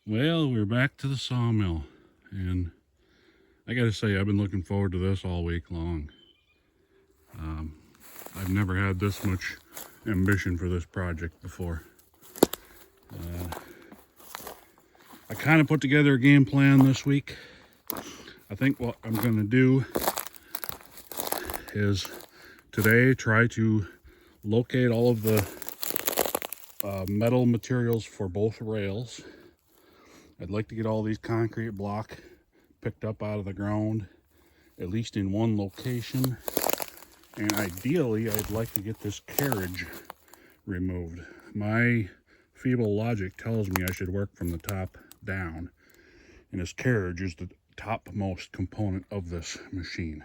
Well, we're back to the sawmill, and I gotta say, I've been looking forward to this all week long. I've never had this much ambition for this project before. I kind of put together a game plan this week. I think what I'm gonna do is today try to locate all of the metal materials for both rails. I'd like to get all these concrete block picked up out of the ground, at least in one location. And ideally, I'd like to get this carriage removed. My feeble logic tells me I should work from the top down, and this carriage is the topmost component of this machine.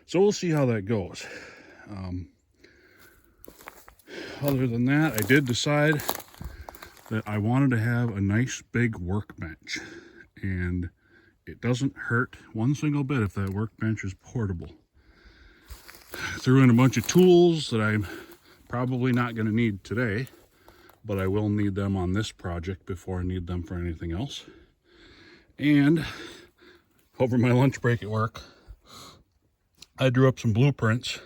So we'll see how that goes. Other than that, I did decide that I wanted to have a nice big workbench, and it doesn't hurt one single bit if that workbench is portable. Threw in a bunch of tools that I'm probably not going to need today, but I will need them on this project before I need them for anything else. And over my lunch break at work, I drew up some blueprints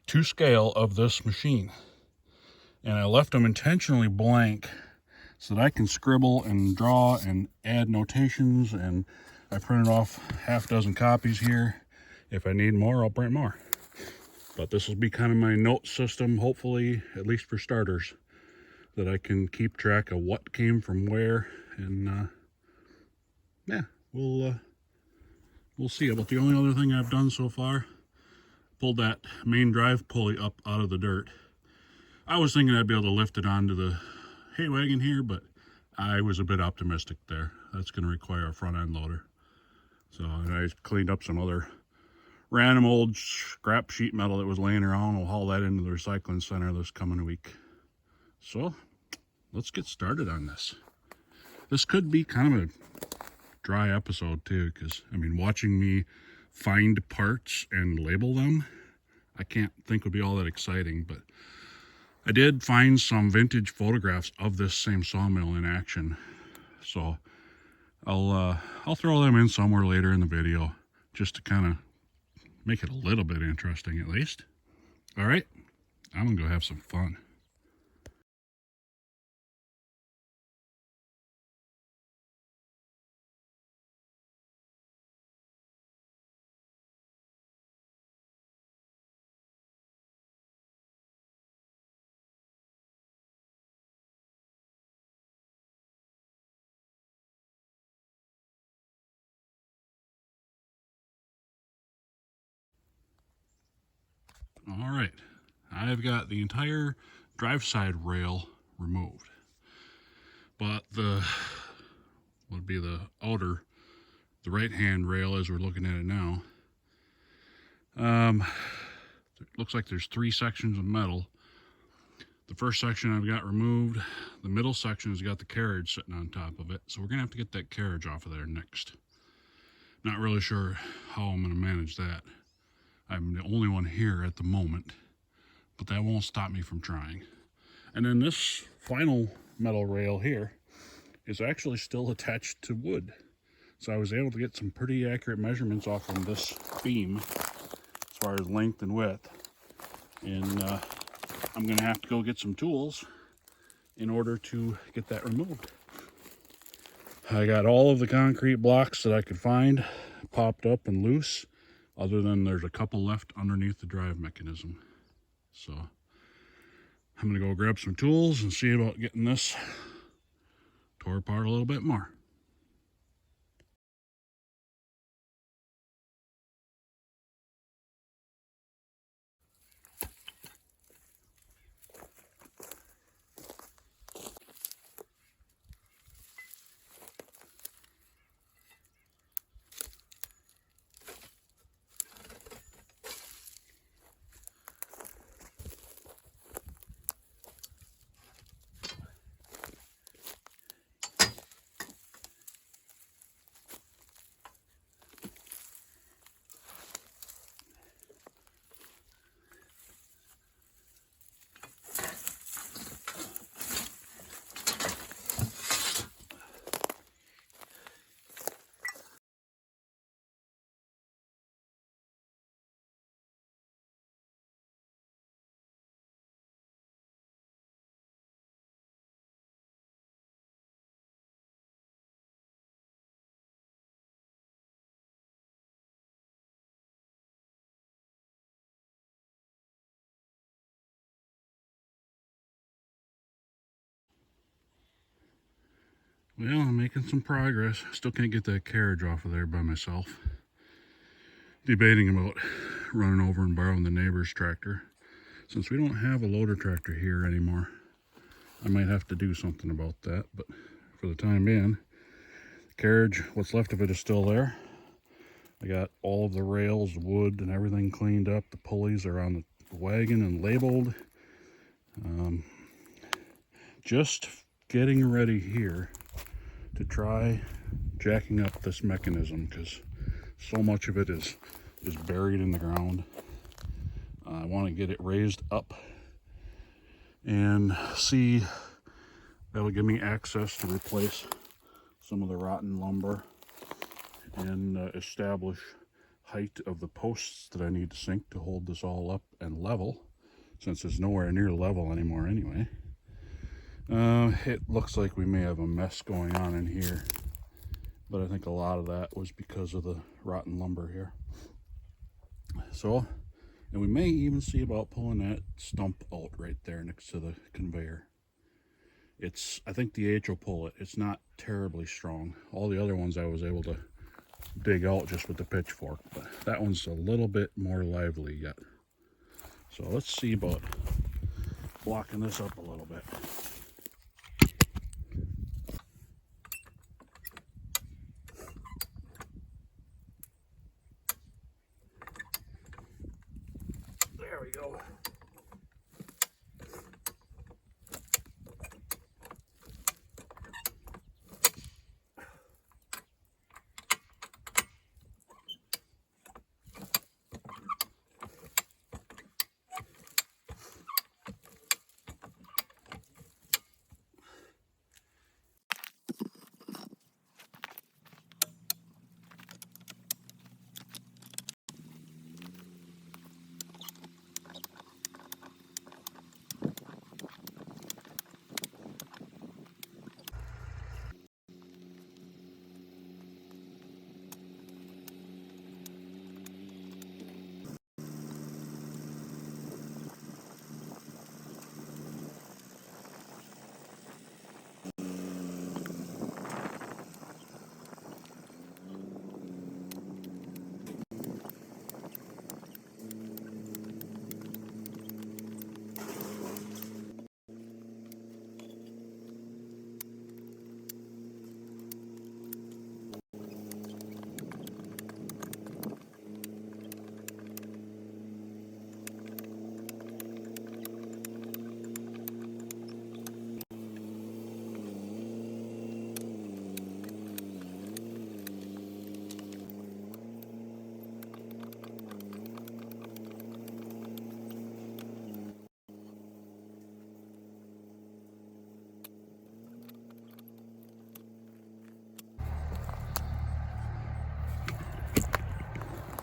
to scale of this machine, and I left them intentionally blank so that I can scribble and draw and add notations, and I printed off half a dozen copies here. If I need more, I'll print more. But this will be kind of my note system, hopefully, at least for starters, that I can keep track of what came from where, and yeah, we'll see. But the only other thing I've done so far, pulled that main drive pulley up out of the dirt. I was thinking I'd be able to lift it onto the hay wagon here, but I was a bit optimistic there. That's going to require a front end loader. So, and I cleaned up some other random old scrap sheet metal that was laying around. We'll haul that into the recycling center this coming week. So let's get started on this. This could be kind of a dry episode too, because I mean, watching me find parts and label them, I can't think would be all that exciting. But I did find some vintage photographs of this same sawmill in action, so I'll throw them in somewhere later in the video just to kind of make it a little bit interesting, at least. All right, I'm gonna go have some fun. All right, I've got the entire drive side rail removed, but the would be the outer, the right hand rail as we're looking at it now. It looks like there's 3 sections of metal. The first section I've got removed. The middle section has got the carriage sitting on top of it, so we're gonna have to get that carriage off of there next. Not really sure how I'm gonna manage that. I'm the only one here at the moment, but that won't stop me from trying. And then this final metal rail here is actually still attached to wood. So I was able to get some pretty accurate measurements off from this beam as far as length and width. And I'm gonna have to go get some tools in order to get that removed. I got all of the concrete blocks that I could find popped up and loose, other than there's a couple left underneath the drive mechanism. So I'm gonna go grab some tools and see about getting this tore apart a little bit more. Well, I'm making some progress. Still can't get that carriage off of there by myself. Debating about running over and borrowing the neighbor's tractor. Since we don't have a loader tractor here anymore, I might have to do something about that. But for the time being, the carriage, what's left of it is still there. I got all of the rails, wood, and everything cleaned up. The pulleys are on the wagon and labeled. Just getting ready here to try jacking up this mechanism because so much of it is buried in the ground. I want to get it raised up and see, that'll give me access to replace some of the rotten lumber and establish height of the posts that I need to sink to hold this all up and level, since it's nowhere near level anymore anyway. It looks like we may have a mess going on in here, but I think a lot of that was because of the rotten lumber here. So, and we may even see about pulling that stump out right there next to the conveyor. I think the H will pull it. It's not terribly strong. All the other ones I was able to dig out just with the pitchfork, but that one's a little bit more lively yet. So let's see about blocking this up a little bit. There we go.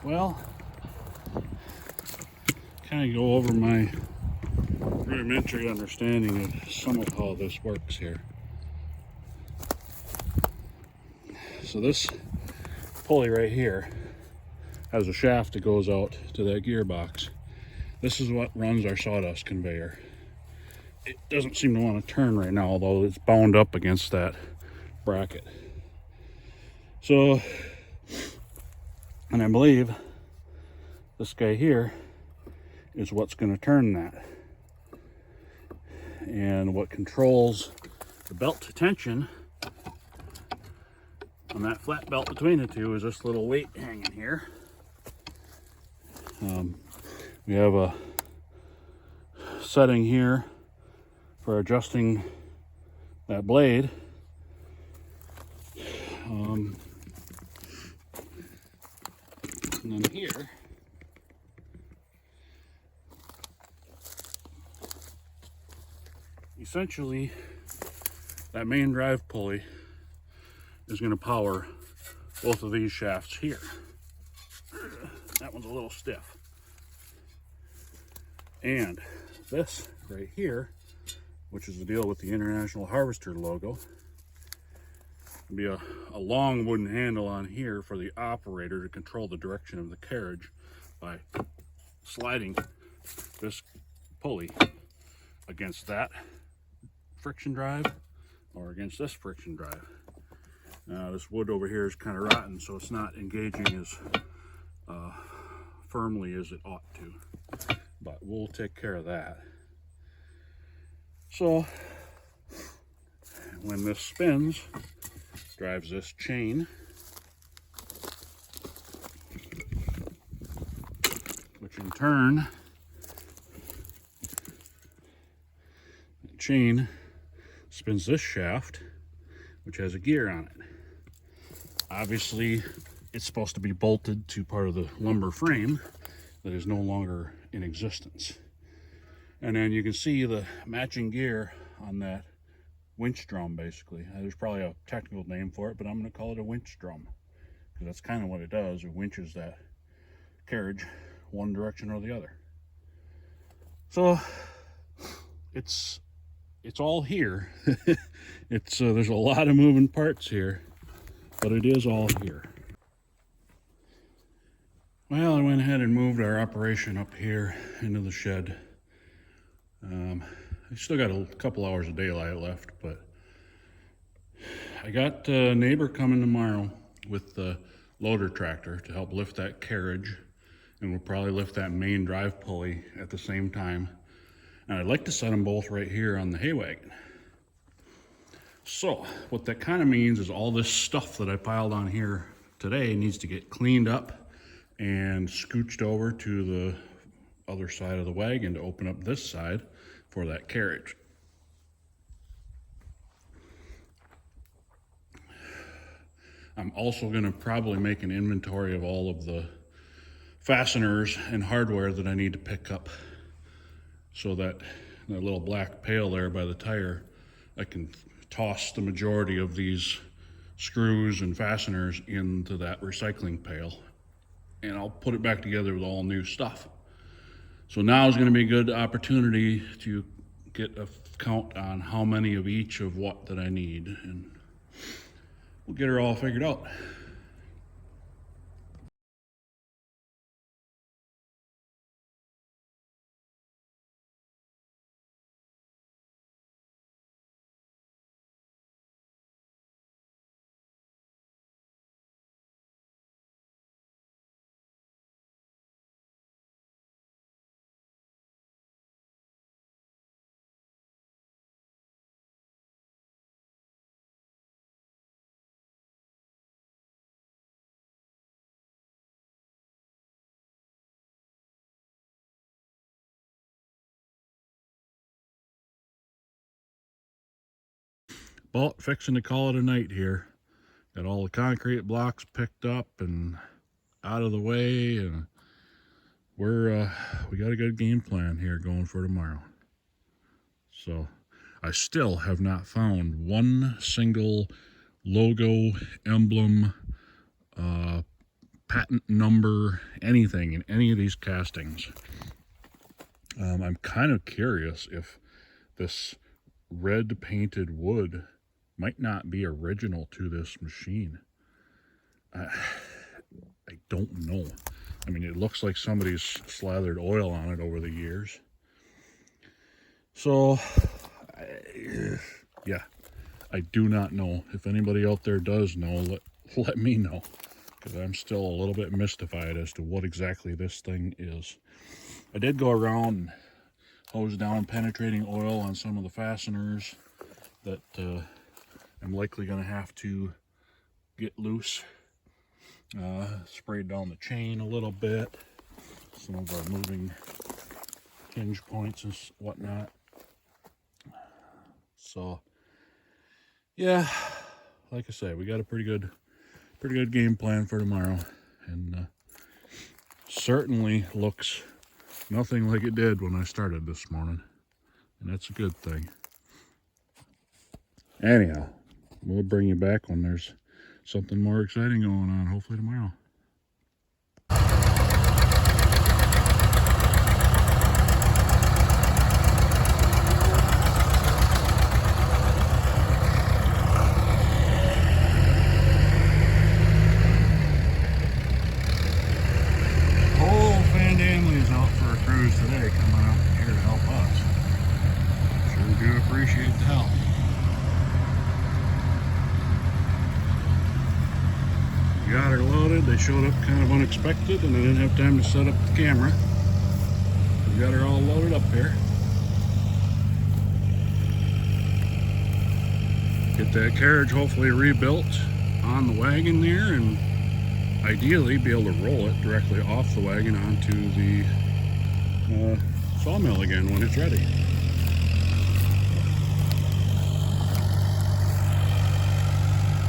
Well, kind of go over my rudimentary understanding of some of how this works here. So this pulley right here has a shaft that goes out to that gearbox. This is what runs our sawdust conveyor. It doesn't seem to want to turn right now, although it's bound up against that bracket. So, and I believe this guy here is what's going to turn that. And what controls the belt tension on that flat belt between the two is this little weight hanging here. We have a setting here for adjusting that blade. And then here, essentially, that main drive pulley is going to power both of these shafts here. That one's a little stiff. And this right here, which is the deal with the International Harvester logo, will be a long wooden handle on here for the operator to control the direction of the carriage by sliding this pulley against that friction drive or against this friction drive. This wood over here is kind of rotten, so it's not engaging as firmly as it ought to, but we'll take care of that. So when this spins, drives this chain, which in turn, the chain spins this shaft, which has a gear on it. Obviously, it's supposed to be bolted to part of the lumber frame that is no longer in existence. And then you can see the matching gear on that winch drum, basically. There's probably a technical name for it, but I'm going to call it a winch drum, because that's kind of what it does. It winches that carriage one direction or the other. So it's all here. There's a lot of moving parts here, but it is all here. Well, I went ahead and moved our operation up here into the shed. I still got a couple hours of daylight left, but I got a neighbor coming tomorrow with the loader tractor to help lift that carriage, and we'll probably lift that main drive pulley at the same time. And I'd like to set them both right here on the hay wagon. So what that kind of means is all this stuff that I piled on here today needs to get cleaned up and scooched over to the other side of the wagon to open up this side for that carriage. I'm also going to probably make an inventory of all of the fasteners and hardware that I need to pick up, so that little black pail there by the tire, I can toss the majority of these screws and fasteners into that recycling pail, and I'll put it back together with all new stuff. So now is going to be a good opportunity to get a count on how many of each of what that I need, and we'll get her all figured out. Well, fixing to call it a night here. Got all the concrete blocks picked up and out of the way, and we got a good game plan here going for tomorrow. So I still have not found one single logo, emblem, patent number, anything in any of these castings. I'm kind of curious if this red painted wood might not be original to this machine. I don't know. I mean, it looks like somebody's slathered oil on it over the years. So, yeah, I do not know. If anybody out there does know, let me know, because I'm still a little bit mystified as to what exactly this thing is. I did go around and hose down penetrating oil on some of the fasteners that I'm likely going to have to get loose. Sprayed down the chain a little bit, some of our moving hinge points and whatnot. So yeah, like I say, we got a pretty good game plan for tomorrow, and certainly looks nothing like it did when I started this morning, and that's a good thing. Anyhow, we'll bring you back when there's something more exciting going on, hopefully tomorrow. Today coming up here to help us. Sure do appreciate the help. they showed up kind of unexpected, and I didn't have time to set up the camera. We got her all loaded up here. Get that carriage hopefully rebuilt on the wagon there, and ideally be able to roll it directly off the wagon onto the sawmill again when it's ready.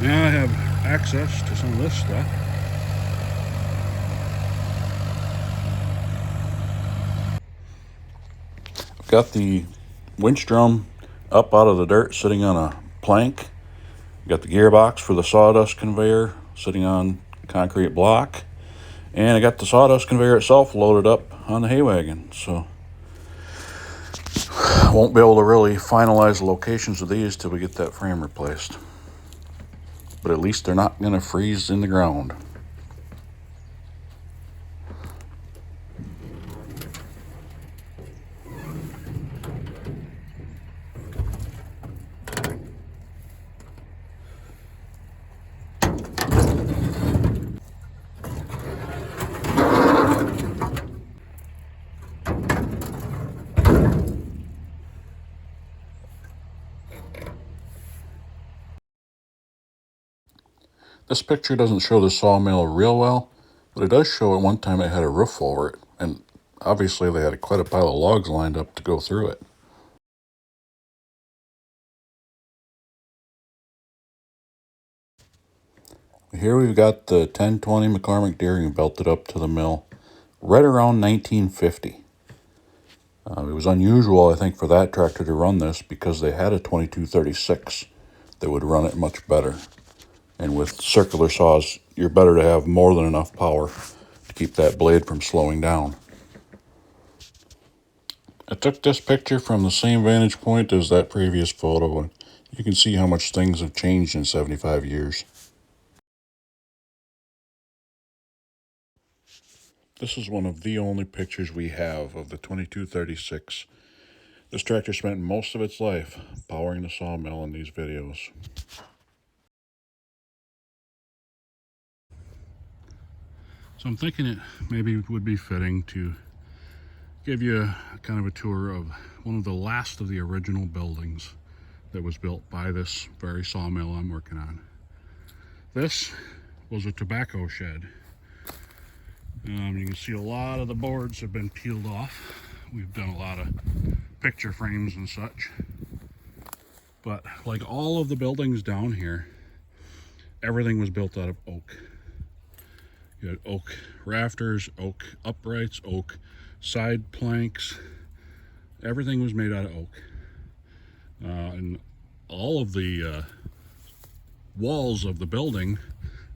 Now I have access to some of this stuff. I've got the winch drum up out of the dirt sitting on a plank. Got the gearbox for the sawdust conveyor sitting on concrete block. And I got the sawdust conveyor itself loaded up on the hay wagon. So I won't be able to really finalize the locations of these till we get that frame replaced. But at least they're not going to freeze in the ground. This picture doesn't show the sawmill real well, but it does show at one time it had a roof over it, and obviously they had quite a pile of logs lined up to go through it. Here we've got the 1020 McCormick Deering belted up to the mill right around 1950. It was unusual, I think, for that tractor to run this because they had a 2236 that would run it much better. And with circular saws, you're better to have more than enough power to keep that blade from slowing down. I took this picture from the same vantage point as that previous photo, and you can see how much things have changed in 75 years. This is one of the only pictures we have of the 2236. This tractor spent most of its life powering the sawmill in these videos. So I'm thinking it maybe would be fitting to give you kind of a tour of one of the last of the original buildings that was built by this very sawmill I'm working on. This was a tobacco shed. You can see a lot of the boards have been peeled off. We've done a lot of picture frames and such. But like all of the buildings down here, everything was built out of oak. You had oak rafters, oak uprights, oak side planks. Everything was made out of oak. And all of the walls of the building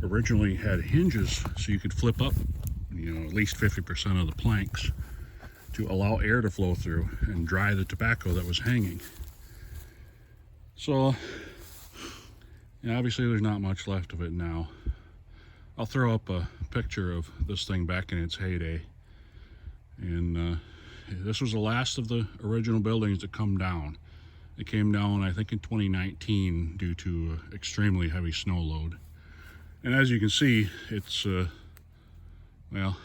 originally had hinges so you could flip up, at least 50% of the planks to allow air to flow through and dry the tobacco that was hanging. So, obviously there's not much left of it now. I'll throw up a picture of this thing back in its heyday. And this was the last of the original buildings to come down. It came down, I think, in 2019 due to extremely heavy snow load. And as you can see, it's, well,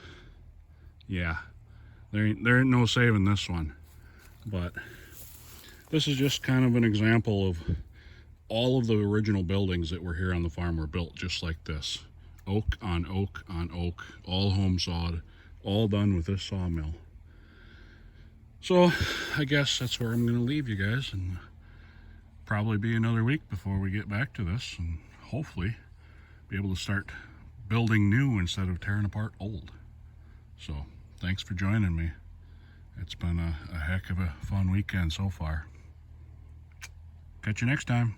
yeah, there ain't no saving this one. But this is just kind of an example of all of the original buildings that were here on the farm were built just like this. Oak on oak on oak, all home sawed, all done with this sawmill. So I guess that's where I'm going to leave you guys, and probably be another week before we get back to this, and hopefully be able to start building new instead of tearing apart old. So thanks for joining me. It's been a heck of a fun weekend so far. Catch you next time.